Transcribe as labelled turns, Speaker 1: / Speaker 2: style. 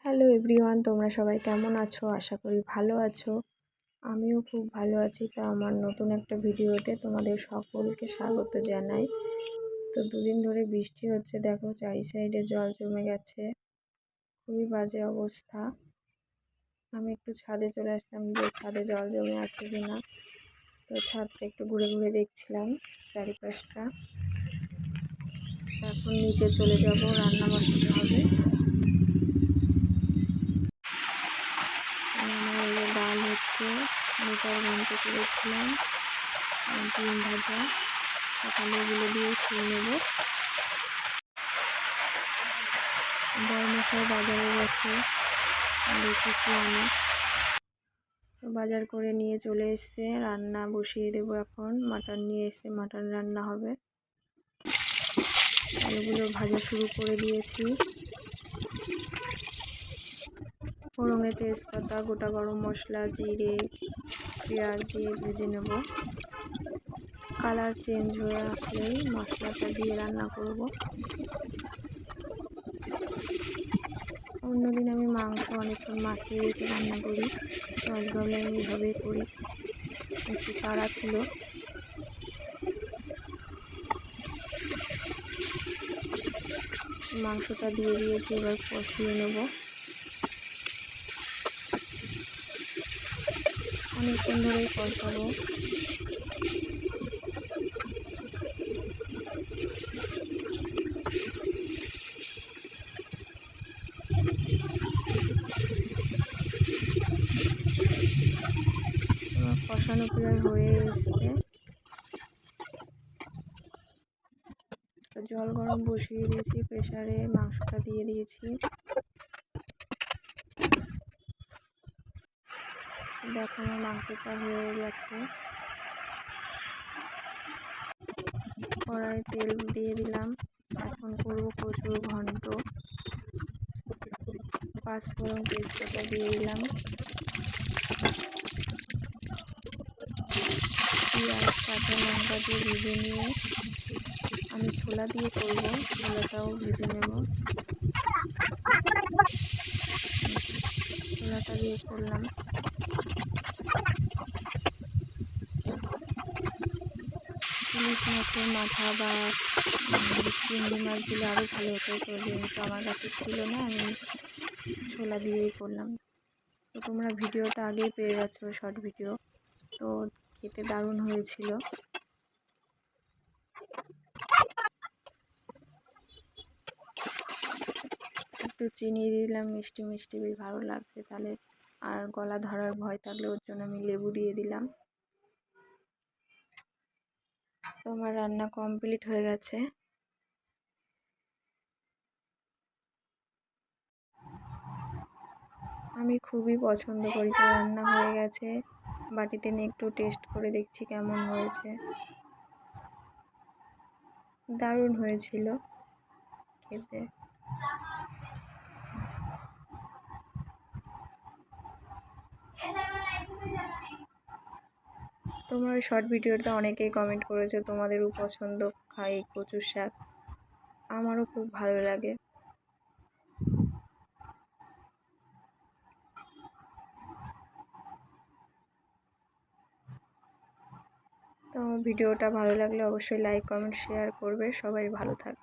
Speaker 1: Hello everyone, তোমরা সবাই কেমন আছো? আশা করি ভালো আছো। আমিও খুব ভালো আছি। তো আমার নতুন একটা ভিডিওতে তোমাদের সকলকে স্বাগত জানাই। তো দুদিন ধরে বৃষ্টি হচ্ছে, দেখো চারি সাইডে জল জমে গেছে, খুবই বাজে অবস্থা। আমি একটু ছাদে চলে আসলাম যে ছাদে জল জমে আছে কিনা। তো ছাদটা একটু ঘুরে ঘুরে দেখছিলাম চারিপাশটা। এখন নিচে চলে যাব, রান্না বসাতে হবে। ডাল হচ্ছে, মোটার ঘন্টে করেছিলাম, ডিম ভাজা, সকালে এগুলো দিয়ে খেয়ে নেব। বড়মশাই বাজারে গেছে, দেখেছি আমি। বাজার করে নিয়ে চলে এসছে, রান্না বসিয়ে দেবো এখন। মাটন নিয়ে এসছে, মাটন রান্না হবে। আলুগুলো ভাজা শুরু করে দিয়েছি। ফোড়নে তেজপাতা, গোটা গরম মশলা, জিরে, পেঁয়াজ দিয়ে ভেজে নেব। কালার চেঞ্জ হয়ে আসলেই মশলাটা দিয়ে রান্না করব। অন্যদিন আমি মাংস অনেকক্ষণ মাখিয়ে রেখে রান্না করি, তো আজকে আমি এইভাবেই করি। একটু তাড়া ছিল। মাংসটা দিয়ে দিয়েছি, এবার কষিয়ে নেব। অনেকক্ষণ ধরেই কষাবো। আমার কষানো প্রায় হয়ে এসছে। জল গরম বসিয়ে দিয়েছি, প্রেসারে মাংসটা দিয়ে দিয়েছি। দেখো আমার মাংসটা হয়ে গেছে। কড়াই তেল দিয়ে দিলাম, এখন করবো কচুর ঘন্ট। পাঁচফোড়ন তেজপাতা দিয়ে দিলাম, পেঁয়াজ কাঁচা লঙ্কা দিয়ে ভেজে নিয়ে আমি ছোলা দিয়ে করবো, ছোলাটাও ভেজে নেব। ছোলাটা দিয়ে করলাম। ইলিশ মাছের মাথা বা চিংড়ি মাছ দিলে আরও ভালো হতো, তো যেহেতু আমার কাছে ছিল না, আমি ছোলা দিয়েই করলাম। তো তোমরা ভিডিওটা আগেই পেয়ে গেছো, শর্ট ভিডিও। তো খেতে দারুণ হয়েছিল। একটু চিনি দিলাম, মিষ্টি মিষ্টি বেশ ভালো লাগছে তাহলে। আর গলা ধরার ভয় থাকলে ওর জন্য আমি লেবু দিয়ে দিলাম। তো আমার রান্না কমপ্লিট হয়ে গেছে। আমি খুবই পছন্দ করি। তো রান্না হয়ে গেছে, বাটিতে নিয়ে একটু টেস্ট করে দেখছি কেমন হয়েছে। দারুণ হয়েছিল খেতে। তোমরা ওই শর্ট ভিডিওটা অনেকেই কমেন্ট করেছো, তোমাদেরও পছন্দ খাই কচুর শাক। আমারও খুব ভালো লাগে। তো ভিডিওটা ভালো লাগলে অবশ্যই লাইক কমেন্ট শেয়ার করবে। সবাই ভালো থাকবে।